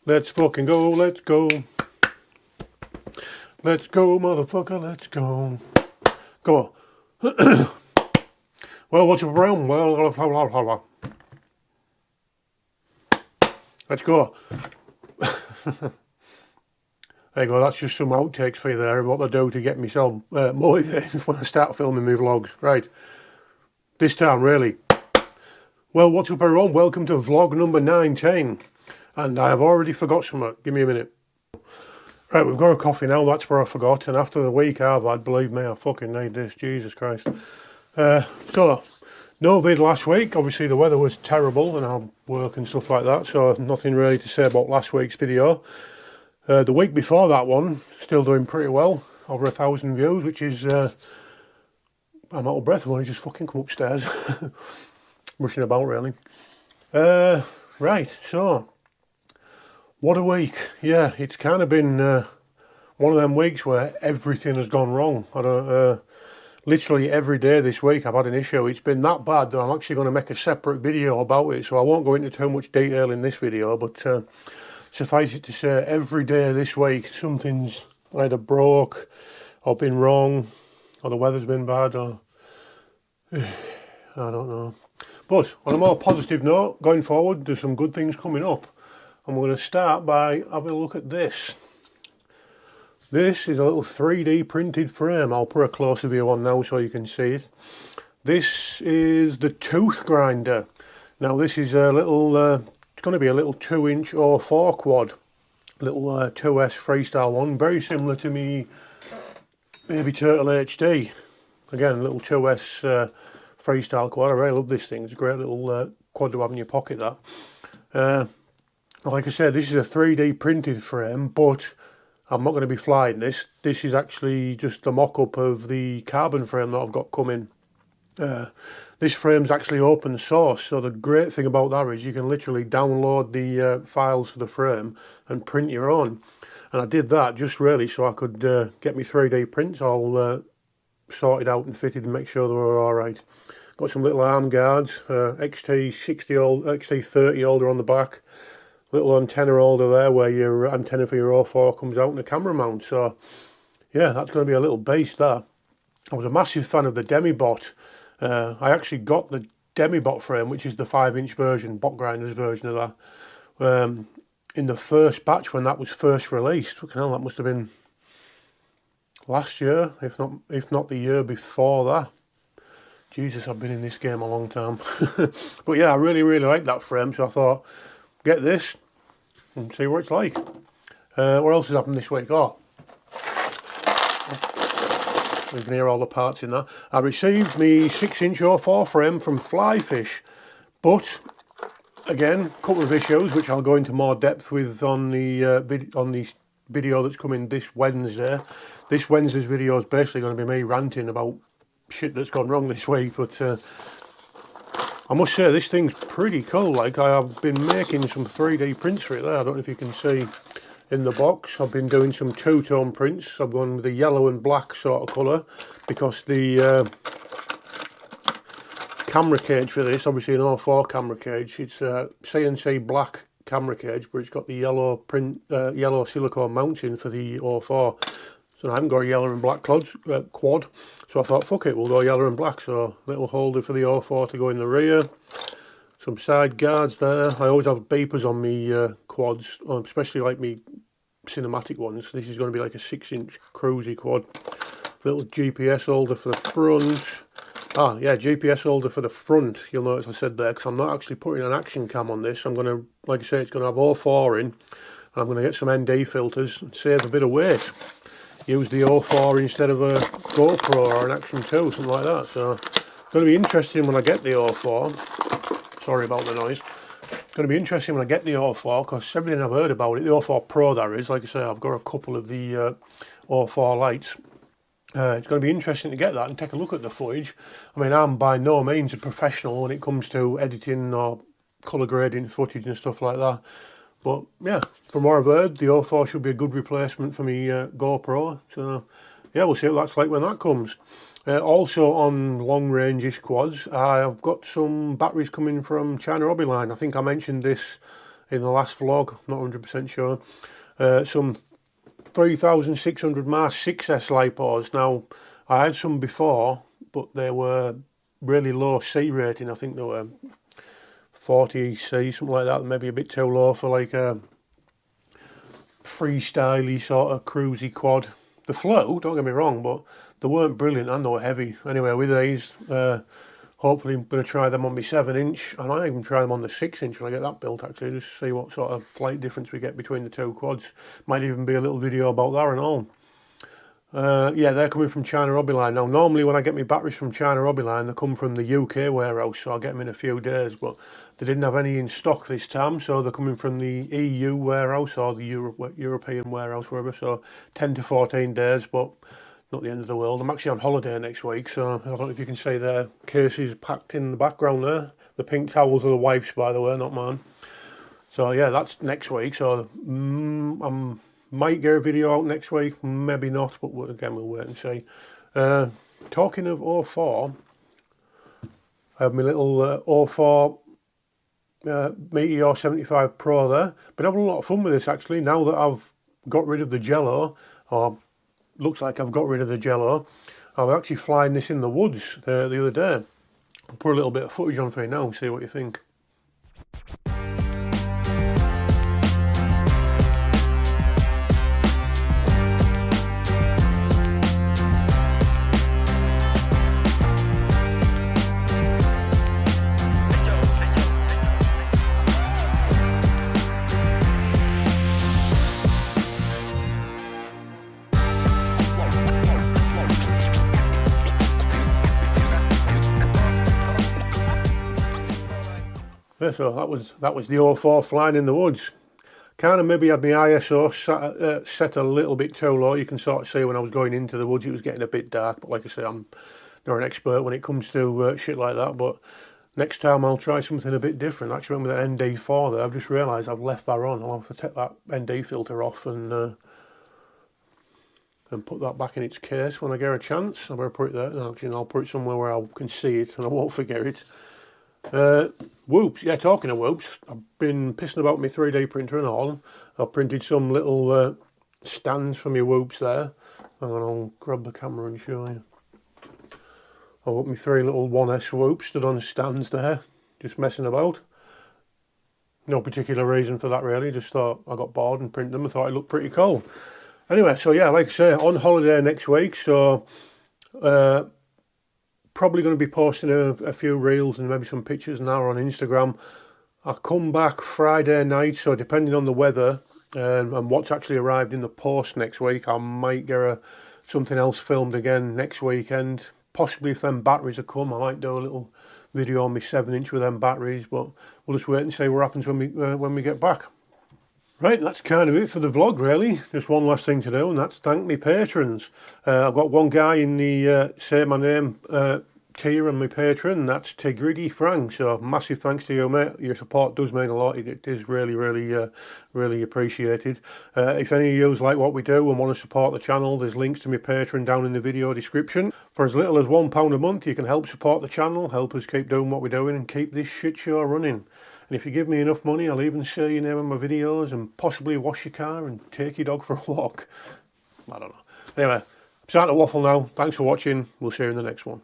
Let's fucking go, let's go. Let's go, motherfucker, let's go. Go on. Well, what's up around? Well, blah, blah, blah, blah. Let's go. There you go, that's just some outtakes for you there of what I do to get myself motivated when I start filming my vlogs. Right, this time really. Well, what's up everyone? Welcome to vlog number 19. And I have already forgot something. Give me a minute. Right, we've got a coffee now, that's where I forgot. And after the week I've had, believe me, I fucking need this, Jesus Christ. So, no vid last week. Obviously the weather was terrible and I'm work and stuff like that. So nothing really to say about last week's video. The week before that one, still doing pretty well. Over 1,000 views, which is... I'm out of breath. I've only just fucking come upstairs. Rushing about, really. Right, so... What a week. Yeah, it's kind of been one of them weeks where everything has gone wrong. I don't... literally every day this week I've had an issue. It's been that bad that I'm actually going to make a separate video about it. So I won't go into too much detail in this video, but... suffice it to say, every day this week something's either broke or been wrong, or the weather's been bad, or I don't know. But on a more positive note, going forward, there's some good things coming up, and we're going to start by having a look at this. This is a little 3D printed frame. I'll put a closer view on now so you can see it. This is the tooth grinder. Now this is a little going to be a little 2-inch O4 quad, little 2S freestyle one, very similar to me Baby Turtle HD. Again, little 2S freestyle quad. I really love this thing. It's a great little quad to have in your pocket, that. Like I said, this is a 3D printed frame, but I'm not going to be flying this. This is actually just the mock-up of the carbon frame that I've got coming. This frame's actually open source, so the great thing about that is you can literally download the files for the frame and print your own. And I did that just really so I could get my 3D prints all sorted out and fitted and make sure they were alright. Got some little arm guards, XT30 holder on the back, little antenna holder there where your antenna for your O4 comes out and the camera mount. So yeah, that's going to be a little beast there. I was a massive fan of the Demibot. I actually got the Demibot frame, which is the 5-inch version, bot grinder's version of that, in the first batch when that was first released. Fucking hell, that must have been last year, if not the year before that. Jesus, I've been in this game a long time. But yeah, I really, really like that frame, so I thought, get this and see what it's like. What else has happened this week? Oh, you can hear all the parts in that. I received my 6-inch O4 frame from Flyfish, but again, a couple of issues which I'll go into more depth with on the video that's coming this Wednesday. This Wednesday's video is basically going to be me ranting about shit that's gone wrong this week, but I must say this thing's pretty cool. Like, I have been making some 3D prints for it there. I don't know if you can see in the box. I've been doing some two-tone prints. I've gone with the yellow and black sort of colour because the camera cage for this, obviously an O4 camera cage, it's a CNC black camera cage, but it's got the yellow print, yellow silicone mounting for the O4. So I haven't got a yellow and black quad, so I thought, fuck it, we'll go yellow and black. So little holder for the O4 to go in the rear. Some side guards there. I always have beepers on me quads, especially like me cinematic ones. This is going to be like a 6-inch cruisy quad. Little GPS holder for the front. Ah, yeah, GPS holder for the front. You'll notice I said there, because I'm not actually putting an action cam on this. I'm going to, like I say, it's going to have O4 in. And I'm going to get some ND filters and save a bit of weight. Use the O4 instead of a GoPro or an Action 2, something like that. So it's going to be interesting when I get the O4. Sorry about the noise. It's going to be interesting when I get the O4, because everything I've heard about it, the O4 Pro that is, like I say, I've got a couple of the O4 lights. It's going to be interesting to get that and take a look at the footage. I mean, I'm by no means a professional when it comes to editing or colour grading footage and stuff like that. But yeah, from what I've heard, the O4 should be a good replacement for me GoPro. So yeah, we'll see what that's like when that comes. Also on long range-ish quads, I've got some batteries coming from China Hobbyline. I think I mentioned this in the last vlog, not 100% sure. Some 3600 Mars 6S lipos. Now, I had some before, but they were really low C rating. I think they were 40 C, something like that, maybe a bit too low for like a freestyle-y sort of cruisy quad. The flow, don't get me wrong, but they weren't brilliant and they were heavy. Anyway, with these, hopefully I'm going to try them on my 7-inch. I might even try them on the 6-inch when I get that built, actually, just to see what sort of flight difference we get between the two quads. Might even be a little video about that and all. Yeah, they're coming from China Hobbyline. Now, normally when I get my batteries from China Hobbyline, they come from the UK warehouse, so I'll get them in a few days, but they didn't have any in stock this time, so they're coming from the EU warehouse, or the European warehouse, wherever, so 10 to 14 days, but not the end of the world. I'm actually on holiday next week, so I don't know if you can see their cases packed in the background there. The pink towels are the wife's, by the way, not mine. So yeah, that's next week, so I'm might get a video out next week, maybe not, but again, we'll wait and see. Talking of 04, I have my little 04 Meteor 75 Pro there. Been having a lot of fun with this, actually, now that I've got rid of the jello, or looks like I've got rid of the jello. I was actually flying this in the woods the other day. I'll put a little bit of footage on for you now and see what you think. Yeah, so that was the 04 flying in the woods. Kind of maybe had my ISO set a little bit too low. You can sort of see when I was going into the woods it was getting a bit dark, but like I say, I'm not an expert when it comes to shit like that, but next time I'll try something a bit different. Actually, with the ND4 there, I've just realised I've left that on. I'll have to take that ND filter off and put that back in its case when I get a chance. I'm going to put it there. Actually, I'll put it somewhere where I can see it and I won't forget it. Whoops, yeah, talking of whoops, I've been pissing about my 3D printer and all. I've printed some little stands for my whoops there, and then I'll grab the camera and show you. I've got my 3 little 1S whoops stood on stands there, just messing about. No particular reason for that really, just thought I got bored and printed them. I thought it looked pretty cool. Anyway, so yeah, like I say, on holiday next week, so probably going to be posting a few reels and maybe some pictures now on Instagram. I come back Friday night, so depending on the weather and what's actually arrived in the post next week, I might get something else filmed again next weekend. Possibly if them batteries are come, I might do a little video on my 7-inch with them batteries, but we'll just wait and see what happens when we get back. Right, that's kind of it for the vlog really. Just one last thing to do, and that's thank me patrons. I've got one guy in the say my name tier on my Patreon, and that's Tigridy Frank. So massive thanks to you, mate. Your support does mean a lot. It is really, really appreciated. If any of you like what we do and want to support the channel, there's links to my Patreon down in the video description. For as little as £1 a month, you can help support the channel, help us keep doing what we're doing, and keep this shit show running. And if you give me enough money, I'll even say your name in my videos and possibly wash your car and take your dog for a walk. I don't know. Anyway, I'm starting to waffle now. Thanks for watching. We'll see you in the next one.